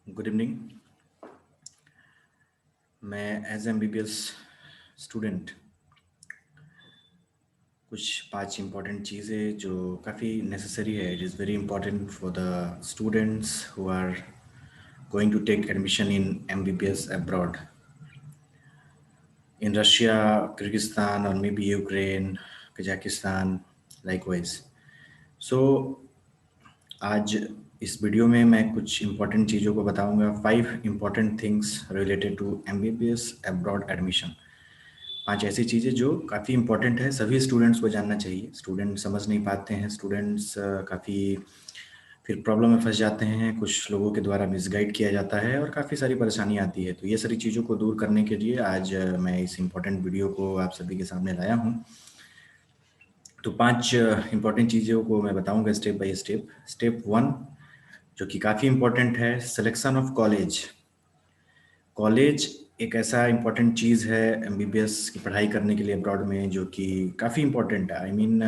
Good evening. मैं as MBBS student कुछ 5 important चीज़ें जो काफ़ी नेसेसरी है। It is very important for the students who are going to take admission in MBBS abroad in Russia, Kyrgyzstan, or maybe Ukraine, Kazakhstan, likewise. So आज इस video में मैं कुछ इम्पॉर्टेंट चीज़ों को बताऊंगा। 5 important things related to MBBS abroad admission. 5 ऐसी चीज़ें जो काफ़ी इम्पॉर्टेंट है, सभी स्टूडेंट्स को जानना चाहिए। स्टूडेंट समझ नहीं पाते हैं, स्टूडेंट्स काफ़ी फिर प्रॉब्लम में फंस जाते हैं, कुछ लोगों के द्वारा मिसगाइड किया जाता है और काफ़ी सारी परेशानी आती है। तो ये सारी चीज़ों को दूर करने के लिए आज मैं इस इम्पोर्टेंट वीडियो को आप सभी के सामने लाया हूँ। तो 5 इम्पोर्टेंट चीज़ों को मैं बताऊँगा स्टेप बाय स्टेप। स्टेप 1 जो कि काफ़ी इम्पोर्टेंट है, सिलेक्शन ऑफ कॉलेज। कॉलेज एक ऐसा इम्पोर्टेंट चीज़ है एमबीबीएस की पढ़ाई करने के लिए अब्रॉड में, जो कि काफ़ी इम्पोर्टेंट है। आई मीन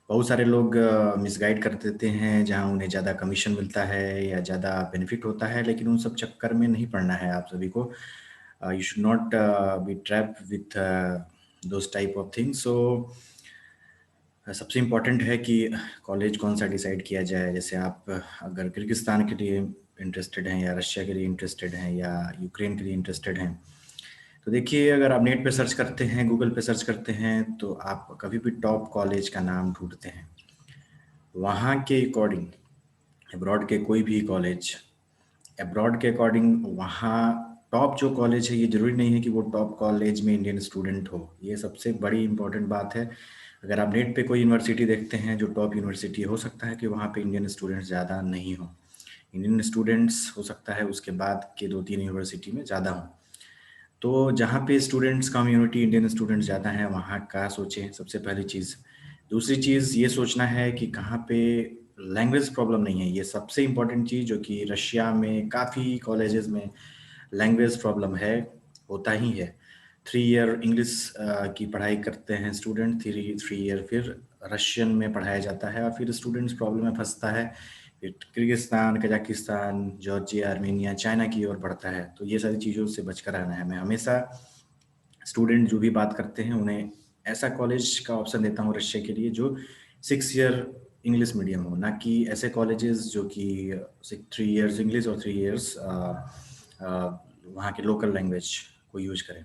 बहुत सारे लोग मिसगाइड कर देते हैं, जहां उन्हें ज़्यादा कमीशन मिलता है या ज़्यादा बेनिफिट होता है, लेकिन उन सब चक्कर में नहीं पड़ना है आप सभी को। You should not be trap with those type of things. So सबसे इम्पोर्टेंट है कि कॉलेज कौन सा डिसाइड किया जाए। जैसे आप अगर किर्गिस्तान के लिए इंटरेस्टेड हैं या रशिया के लिए इंटरेस्टेड हैं या यूक्रेन के लिए इंटरेस्टेड हैं, तो देखिए अगर आप नेट पे सर्च करते हैं, गूगल पे सर्च करते हैं, तो आप कभी भी टॉप कॉलेज का नाम ढूंढते हैं, वहाँ के अकॉर्डिंग अब्रॉड के कोई भी कॉलेज, अब्रॉड के अकॉर्डिंग वहाँ टॉप जो कॉलेज है, ये ज़रूरी नहीं है कि वो टॉप कॉलेज में इंडियन स्टूडेंट हो। ये सबसे बड़ी इंपॉर्टेंट बात है। अगर आप नेट पे कोई यूनिवर्सिटी देखते हैं जो टॉप यूनिवर्सिटी, हो सकता है कि वहाँ पे इंडियन स्टूडेंट्स ज़्यादा नहीं हो। इंडियन स्टूडेंट्स हो सकता है उसके बाद के 2-3 यूनिवर्सिटी में ज़्यादा हों। तो जहाँ पे स्टूडेंट्स कम्युनिटी इंडियन स्टूडेंट्स ज़्यादा हैं, वहाँ का सोचें सबसे पहली चीज़। दूसरी चीज़ ये सोचना है कि कहाँ पे लैंग्वेज प्रॉब्लम नहीं है। ये सबसे इम्पोर्टेंट चीज़, जो कि रशिया में काफ़ी कॉलेजेस में लैंग्वेज प्रॉब्लम है, होता ही है। 3 ईयर इंग्लिश की पढ़ाई करते हैं स्टूडेंट, 3 ईयर फिर रशियन में पढ़ाया जाता है और फिर स्टूडेंट्स प्रॉब्लम में फंसता है। फिर Kyrgyzstan, Kazakhstan, Georgia, Armenia, China की ओर बढ़ता है। तो ये सारी चीज़ों से बचकर रहना है। मैं हमेशा स्टूडेंट जो भी बात करते हैं उन्हें ऐसा कॉलेज का ऑप्शन देता हूँ रशिया के लिए जो 6 ईयर इंग्लिश मीडियम हो, ना कि ऐसे कॉलेजेस जो कि 3 ईयर्स इंग्लिश और 3 ईयर्स वहाँ के लोकल लैंग्वेज को यूज करें।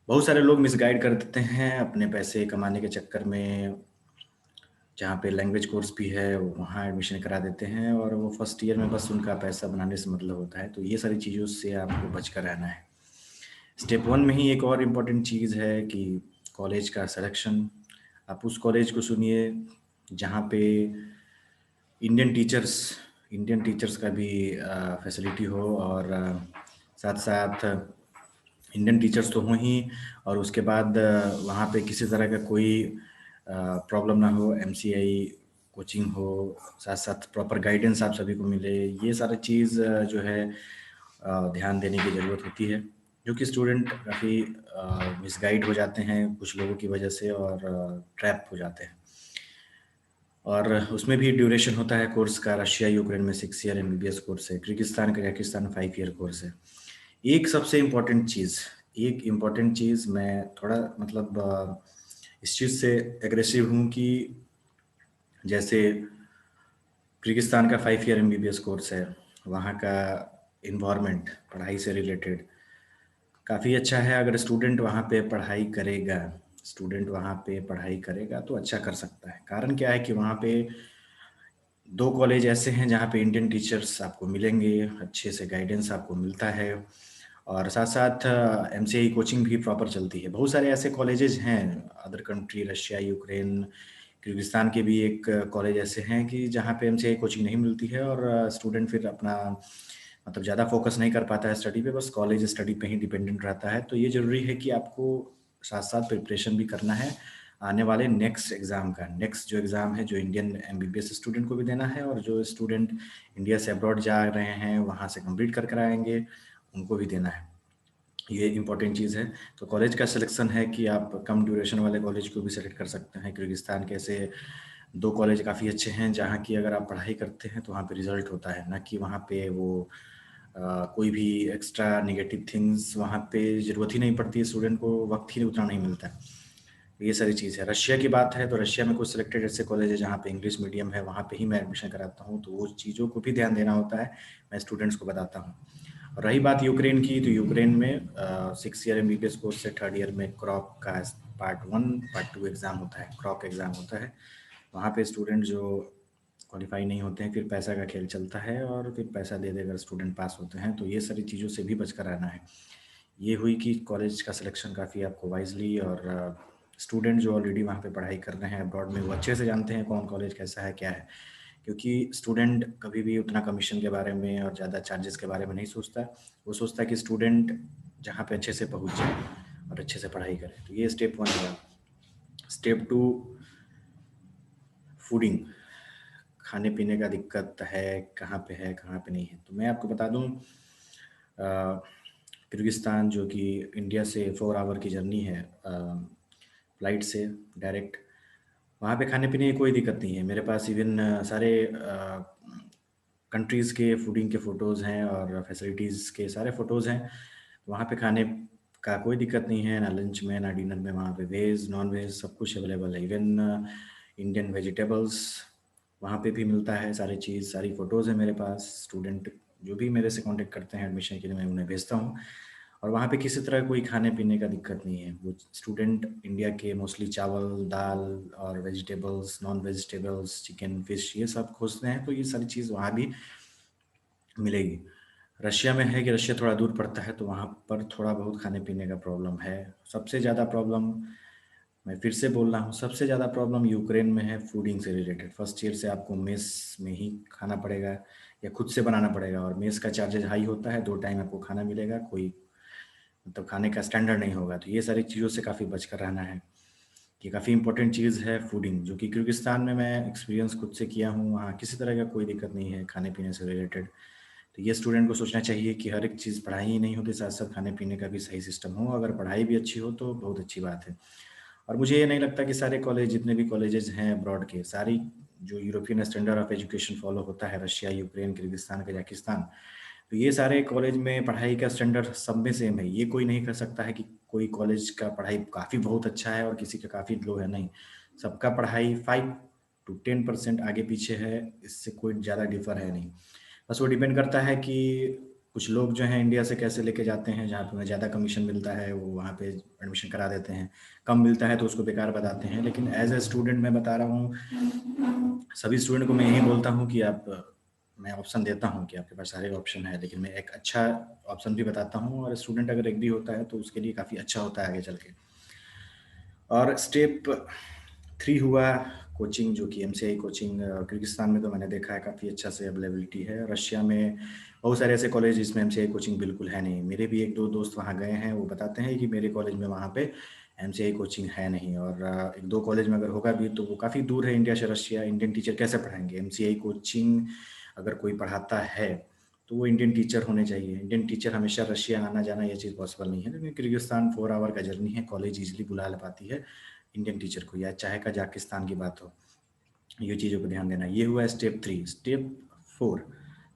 बहुत सारे लोग मिसगाइड कर देते हैं अपने पैसे कमाने के चक्कर में, जहाँ पे लैंग्वेज कोर्स भी है वहाँ एडमिशन करा देते हैं और वो फर्स्ट ईयर में बस उनका पैसा बनाने से मतलब होता है। तो ये सारी चीज़ों से आपको बचकर रहना है। स्टेप 1 में ही एक और इम्पोर्टेंट चीज़ है कि कॉलेज का सिलेक्शन। आप उस कॉलेज को सुनिए जहाँ पे इंडियन टीचर्स का भी फैसिलिटी हो, और साथ साथ इंडियन टीचर्स तो हों ही, और उसके बाद वहाँ पे किसी तरह का कोई प्रॉब्लम ना हो, एमसीआई कोचिंग हो, साथ साथ प्रॉपर गाइडेंस आप सभी को मिले। ये सारी चीज़ जो है ध्यान देने की ज़रूरत होती है, जो कि स्टूडेंट काफ़ी मिसगाइड हो जाते हैं कुछ लोगों की वजह से और ट्रैप हो जाते हैं। और उसमें भी ड्यूरेशन होता है कोर्स का। रशिया यूक्रेन में 6 ईयर एमबीबीएस कोर्स है, किर्गिस्तान कजाकिस्तान 5 ईयर कोर्स है। एक इम्पॉर्टेंट चीज़ मैं थोड़ा मतलब इस चीज़ से एग्रेसिव हूँ कि जैसे किर्गिस्तान का 5 ईयर एमबीबीएस कोर्स है, वहाँ का इन्वायरमेंट पढ़ाई से रिलेटेड काफ़ी अच्छा है। अगर स्टूडेंट वहाँ पे पढ़ाई करेगा तो अच्छा कर सकता है। कारण क्या है कि वहाँ पे 2 कॉलेज ऐसे हैं जहाँ पे इंडियन टीचर्स आपको मिलेंगे, अच्छे से गाइडेंस आपको मिलता है, और साथ-साथ एमसीआई कोचिंग भी प्रॉपर चलती है। बहुत सारे ऐसे कॉलेजेस हैं other country, Russia, Ukraine, Kyrgyzstan के भी एक कॉलेज ऐसे हैं कि जहाँ पे एमसीआई कोचिंग नहीं मिलती है और स्टूडेंट फिर अपना मतलब ज़्यादा फोकस नहीं कर पाता है स्टडी पे, बस कॉलेज स्टडी पे ही डिपेंडेंट रहता है। तो ये ज़रूरी है कि आपको साथ-साथ प्रिपरेशन भी करना है आने वाले नेक्स्ट एग्ज़ाम का। नेक्स्ट जो एग्ज़ाम है, जो इंडियन एमबीबीएस स्टूडेंट को भी देना है, और जो स्टूडेंट इंडिया से अब्रॉड जा रहे हैं वहाँ से कंप्लीट कर कर आएँगे, उनको भी देना है। ये इम्पोर्टेंट चीज़ है। तो कॉलेज का सिलेक्शन है कि आप कम ड्यूरेशन वाले कॉलेज को भी सेलेक्ट कर सकते हैं। किर्गिस्तान के ऐसे 2 कॉलेज काफ़ी अच्छे हैं जहाँ की अगर आप पढ़ाई करते हैं तो वहाँ पे रिज़ल्ट होता है, ना कि वहाँ पे वो कोई भी एक्स्ट्रा नेगेटिव थिंग्स वहाँ पे ज़रूरत ही नहीं पड़ती है, स्टूडेंट को वक्त ही उतना नहीं मिलता है। ये सारी चीज़ है। रशिया की बात है तो रशिया में कुछ सिलेक्टेड ऐसे कॉलेज है जहाँ पे इंग्लिश मीडियम है, वहाँ पे ही मैं एडमिशन कराता हूँ, तो वो चीज़ों को भी ध्यान देना होता है, मैं स्टूडेंट्स को बताता हूँ। और रही बात यूक्रेन की, तो यूक्रेन में 6 ईयर एमबीबीएस कोर्स से 3rd ईयर में क्रॉक का पार्ट 1 पार्ट 2 एग्ज़ाम होता है, क्रॉक एग्ज़ाम होता है। वहाँ पे स्टूडेंट जो क्वालिफाई नहीं होते हैं, फिर पैसा का खेल चलता है और फिर पैसा दे देकर स्टूडेंट पास होते हैं, तो ये सारी चीज़ों से भी बचकर रहना है। ये हुई कि कॉलेज का सिलेक्शन काफ़ी आपको वाइजली, और स्टूडेंट जो ऑलरेडी वहाँ पे पढ़ाई कर रहे हैं अब्रॉड में, वो अच्छे से जानते हैं कौन कॉलेज कैसा है क्या है, क्योंकि स्टूडेंट कभी भी उतना कमीशन के बारे में और ज़्यादा चार्जेस के बारे में नहीं सोचता। वो सोचता है कि स्टूडेंट जहाँ पे अच्छे से पहुँच जाए और अच्छे से पढ़ाई करे। तो ये स्टेप 1 हुआ। स्टेप 2, फूडिंग, खाने पीने का दिक्कत है, कहाँ पे है कहाँ पे नहीं है। तो मैं आपको बता दूँ, किर्गिस्तान जो कि इंडिया से 4 आवर की जर्नी है फ़्लाइट से डायरेक्ट, वहाँ पे खाने पीने की कोई दिक्कत नहीं है। मेरे पास इवन सारे कंट्रीज़ के फूडिंग के फ़ोटोज़ हैं और फैसिलिटीज़ के सारे फ़ोटोज़ हैं। वहाँ पे खाने का कोई दिक्कत नहीं है, ना लंच में ना डिनर में। वहाँ पे वेज नॉन वेज सब कुछ अवेलेबल है। इवन इंडियन वेजिटेबल्स वहाँ पे भी मिलता है, सारी चीज़, सारी फ़ोटोज़ हैं मेरे पास। स्टूडेंट जो भी मेरे से कॉन्टेक्ट करते हैं एडमिशन के लिए, मैं उन्हें भेजता हूँ। और वहाँ पे किसी तरह कोई खाने पीने का दिक्कत नहीं है। वो स्टूडेंट इंडिया के मोस्टली चावल दाल और vegetables, non vegetables, chicken fish ये सब खोजते हैं, तो ये सारी चीज़ वहाँ भी मिलेगी। रशिया में है कि रशिया थोड़ा दूर पड़ता है, तो वहाँ पर थोड़ा बहुत खाने पीने का प्रॉब्लम है। सबसे ज़्यादा प्रॉब्लम, मैं फिर से बोल रहा हूँ, सबसे ज़्यादा प्रॉब्लम यूक्रेन में है फूडिंग से रिलेटेड। फर्स्ट ईयर से आपको मेस में ही खाना पड़ेगा या खुद से बनाना पड़ेगा, और मेस का चार्जेज हाई होता है। 2 टाइम आपको खाना मिलेगा, कोई मतलब खाने का स्टैंडर्ड नहीं होगा। तो ये सारी चीज़ों से काफ़ी बचकर रहना है। ये काफ़ी इंपॉर्टेंट चीज़ है फूडिंग, जो कि किर्गिस्तान में मैं एक्सपीरियंस खुद से किया हूँ। वहाँ किसी तरह का कोई दिक्कत नहीं है खाने पीने से रिलेटेड। तो ये स्टूडेंट को सोचना चाहिए कि हर एक चीज़ पढ़ाई ही नहीं होती, साथ साथ खाने पीने का भी सही सिस्टम हो। अगर पढ़ाई भी अच्छी हो तो बहुत अच्छी बात है। और मुझे ये नहीं लगता कि सारे कॉलेज, जितने भी कॉलेजेस हैं अब्रॉड के, सारी जो European standard of education follow होता है, रशिया, यूक्रेन, किर्गिस्तान, कजाकिस्तान, तो ये सारे कॉलेज में पढ़ाई का स्टैंडर्ड सब में सेम है। ये कोई नहीं कर सकता है कि कोई कॉलेज का पढ़ाई काफ़ी बहुत अच्छा है और किसी का काफ़ी लो है, नहीं। सबका पढ़ाई 5 to 10% आगे पीछे है, इससे कोई ज़्यादा डिफर है नहीं। बस वो डिपेंड करता है कि कुछ लोग जो हैं इंडिया से कैसे लेके जाते हैं, जहाँ पे उन्हें ज़्यादा कमीशन मिलता है वो वहाँ पे एडमिशन करा देते हैं, कम मिलता है तो उसको बेकार बताते हैं। लेकिन एज ए स्टूडेंट मैं बता रहा हूँ, सभी स्टूडेंट को मैं यही बोलता हूँ कि आप, मैं ऑप्शन देता हूँ कि आपके पास सारे ऑप्शन है, लेकिन मैं एक अच्छा ऑप्शन भी बताता हूँ, और स्टूडेंट अगर एग्री होता है तो उसके लिए काफ़ी अच्छा होता है आगे चल के। और स्टेप 3 हुआ कोचिंग, जो कि एमसीआई कोचिंग। किर्गिस्तान में तो मैंने देखा है काफ़ी अच्छा से अवेलेबिलिटी है। रशिया में बहुत सारे ऐसे कॉलेज जिसमें एमसीआई कोचिंग बिल्कुल है नहीं। मेरे भी 1-2 दोस्त वहाँ गए हैं, वो बताते हैं कि मेरे कॉलेज में वहाँ पे एमसीआई कोचिंग है नहीं, और 1-2 कॉलेज में अगर होगा भी तो वो काफ़ी दूर है इंडिया से रशिया। इंडियन टीचर कैसे पढ़ाएंगे? एमसीआई कोचिंग अगर कोई पढ़ाता है तो वो इंडियन टीचर होने चाहिए। इंडियन टीचर हमेशा रशिया आना जाना ये चीज़ पॉसिबल नहीं है, लेकिन किर्गिस्तान 4 आवर का जर्नी है, कॉलेज ईजिली बुला पाती है इंडियन टीचर को, या चाहे कजाकिस्तान की बात हो। ये चीज़ों को ध्यान देना। ये हुआ स्टेप 3। स्टेप 4,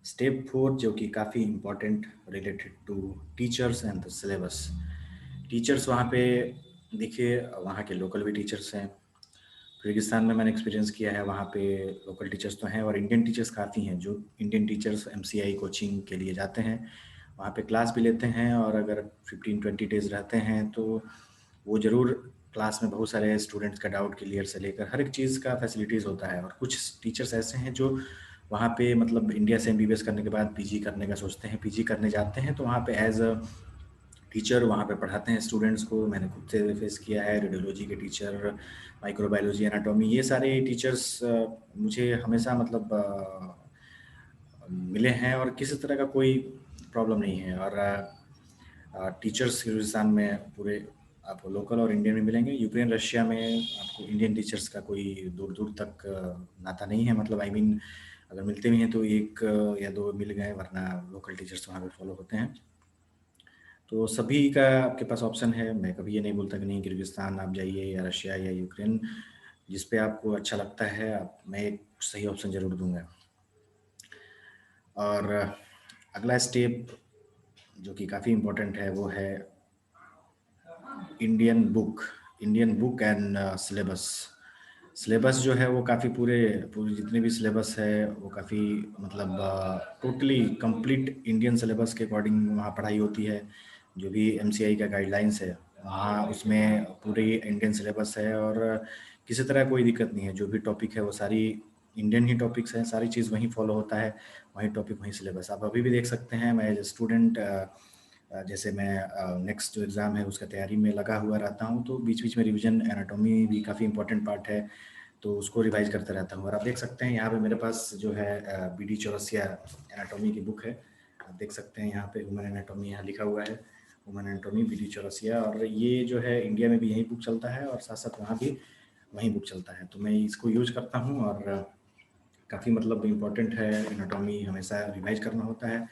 स्टेप 4 जो कि काफ़ी important, related to teachers and the syllabus. Teachers वहाँ पे देखिए, वहाँ के लोकल भी टीचर्स हैं। किर्गिस्तान में मैंने एक्सपीरियंस किया है, वहाँ पे लोकल टीचर्स तो हैं और इंडियन टीचर्स काफ़ी हैं। जो इंडियन टीचर्स एमसीआई कोचिंग के लिए जाते हैं, वहाँ पे क्लास भी लेते हैं, और अगर 15-20 डेज़ रहते हैं तो वो ज़रूर क्लास में बहुत सारे स्टूडेंट्स का डाउट क्लियर से लेकर हर एक चीज़ का फैसिलिटीज़ होता है। और कुछ टीचर्स ऐसे हैं जो वहाँ पे मतलब इंडिया से एमबीबीएस करने के बाद पीजी करने का सोचते हैं, पीजी करने जाते हैं, तो वहाँ पे एज अ टीचर वहाँ पे पढ़ाते हैं स्टूडेंट्स को। मैंने खुद से फेस किया है। रेडियोलॉजी के टीचर, माइक्रोबायोलॉजी, एनाटॉमी, ये सारे टीचर्स मुझे हमेशा मतलब मिले हैं, और किसी तरह का कोई प्रॉब्लम नहीं है। और टीचर्स हिंदुस्तान में पूरे आपको लोकल और इंडियन में मिलेंगे। यूक्रेन रशिया में आपको इंडियन टीचर्स का कोई दूर दूर तक नाता नहीं है, मतलब आई मीन अगर मिलते भी हैं तो 1 या 2 मिल गए, वरना लोकल टीचर्स वहाँ पे फॉलो होते हैं। तो सभी का आपके पास ऑप्शन है। मैं कभी ये नहीं बोलता कि नहीं किर्गिस्तान आप जाइए, या रशिया या यूक्रेन, जिस पे आपको अच्छा लगता है आप, मैं एक सही ऑप्शन ज़रूर दूंगा। और अगला स्टेप जो कि काफ़ी इम्पोर्टेंट है वो है Indian book and syllabus. Syllabus जो है वो काफ़ी पूरे पूरे जितने भी सिलेबस है वो काफ़ी मतलब टोटली कंप्लीट इंडियन सिलेबस के अकॉर्डिंग वहाँ पढ़ाई होती है। जो भी एमसीआई का गाइडलाइंस है वहाँ उसमें पूरी इंडियन सिलेबस है और किसी तरह कोई दिक्कत नहीं है। जो भी टॉपिक है वो सारी इंडियन ही टॉपिक्स हैं, सारी चीज़ वहीं फॉलो होता है, वहीं टॉपिक वहीं सिलेबस। आप अभी भी देख सकते हैं मैं एज ए स्टूडेंट जैसे मैं नेक्स्ट जो एग्ज़ाम है उसका तैयारी में लगा हुआ रहता हूँ, तो बीच बीच में रिवीजन एनाटॉमी भी काफ़ी इंपॉर्टेंट पार्ट है, तो उसको रिवाइज करता रहता हूँ। और आप देख सकते हैं यहाँ पे मेरे पास जो है बी डी चौरसिया एनाटॉमी की बुक है। आप देख सकते हैं यहाँ पे ह्यूमन एनाटॉमी यहाँ लिखा हुआ है, human anatomy B D Chaurasia. और ये जो है इंडिया में भी यही बुक चलता है और साथ साथ वहाँ भी वही बुक चलता है, तो मैं इसको यूज करता हूँ। और काफ़ी मतलब इम्पोर्टेंट है, एनाटॉमी हमेशा रिवाइज करना होता है।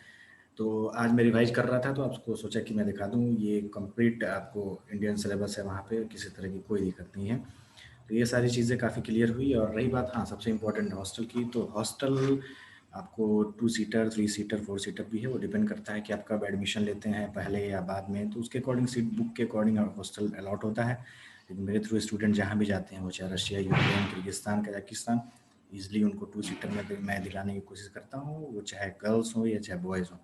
तो आज मैं रिवाइज कर रहा था तो आपको सोचा कि मैं दिखा दूँ, ये कंप्लीट आपको इंडियन सिलेबस है, वहाँ पे किसी तरह की कोई दिक्कत नहीं है। तो ये सारी चीज़ें काफ़ी क्लियर हुई। और रही बात हाँ सबसे इम्पोर्टेंट हॉस्टल की, तो हॉस्टल आपको 2 सीटर 3 सीटर 4 सीटर भी है, वो डिपेंड करता है कि आप कब एडमिशन लेते हैं, पहले या बाद में, तो उसके अकॉर्डिंग सीट बुक के अकॉर्डिंग हॉस्टल अलॉट होता है। लेकिन मेरे थ्रू स्टूडेंट जहाँ भी जाते हैं वो चाहे Russia, Ukraine, Kyrgyzstan, Kazakhstan, easily उनको 2 सीटर में मैं दिलाने की कोशिश करता हूँ, वो चाहे गर्ल्स हो या चाहे बॉयज़ हो।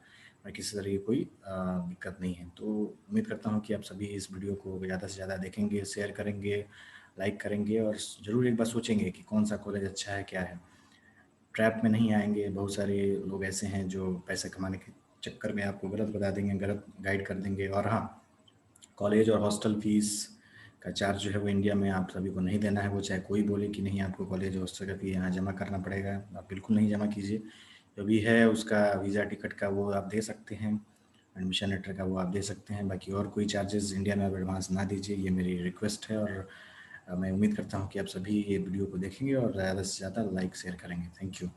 मैं किसी तरह की कोई दिक्कत नहीं है। तो उम्मीद करता हूँ कि आप सभी इस वीडियो को ज़्यादा से ज़्यादा देखेंगे, शेयर करेंगे, लाइक करेंगे और ज़रूर एक बार सोचेंगे कि कौन सा कॉलेज अच्छा है, क्या है। ट्रैप में नहीं आएँगे। बहुत सारे लोग ऐसे हैं जो पैसे कमाने के चक्कर में आपको गलत बता देंगे, गलत गाइड कर देंगे। और हाँ, कॉलेज और हॉस्टल फ़ीस का चार्ज जो है वो इंडिया में आप सभी को नहीं देना है। वो चाहे कोई बोले कि नहीं आपको कॉलेज हॉस्टल का फ़ी यहाँ जमा करना पड़ेगा, आप बिल्कुल नहीं जमा कीजिए। जो भी है उसका वीज़ा टिकट का वो आप दे सकते हैं, एडमिशन लेटर का वो आप दे सकते हैं। बाकी और कोई चार्जेज़ इंडिया में आप एडवांस ना दीजिए, ये मेरी रिक्वेस्ट है। और मैं उम्मीद करता हूँ कि आप सभी ये वीडियो को देखेंगे और ज़्यादा से ज़्यादा लाइक शेयर करेंगे। Thank you.